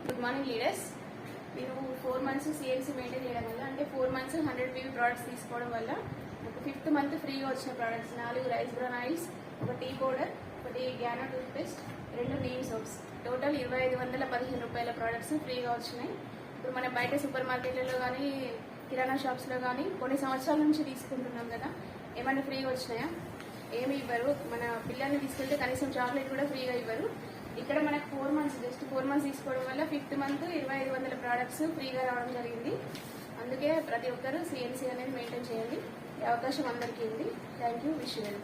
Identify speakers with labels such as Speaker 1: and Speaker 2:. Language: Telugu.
Speaker 1: Good morning leaders. నేను 4 months సిఎల్సి మెయింటైన్ చేయడం వల్ల, అంటే 4 months 100 PV ప్రోడక్ట్స్ తీసుకోవడం వల్ల ఒక 5th month ఫ్రీగా వచ్చిన ప్రోడక్ట్స్ 4 రైస్ బ్రౌన్ ఆయిల్స్, ఒక టీ పౌడర్, ఒకటి గ్యానో tooth paste, 2 neem soaps, total 2515 రూపాయల ప్రోడక్ట్స్ ఫ్రీగా వచ్చినాయి. ఇప్పుడు మనం బయట సూపర్ మార్కెట్లలో కానీ కిరాణా షాప్స్లో కానీ కొన్ని సంవత్సరాల నుంచి తీసుకుంటున్నాం కదా, ఏమైనా ఫ్రీగా వచ్చినాయా? ఏమి ఇవ్వరు. మన పిల్లల్ని తీసుకెళ్తే కనీసం చాక్లెట్ కూడా ఫ్రీగా ఇవ్వరు. ఇక్కడ మనకు 4 months, జస్ట్ 4 months తీసుకోవడం వల్ల 5th month 2500 ప్రోడక్ట్స్ ఫ్రీగా రావడం జరిగింది. అందుకే ప్రతి ఒక్కరు సిఎల్సి అనేది మెయింటైన్ చేయండి. ఈ అవకాశం అందరికీ ఉంది. Thank you. Wish you well.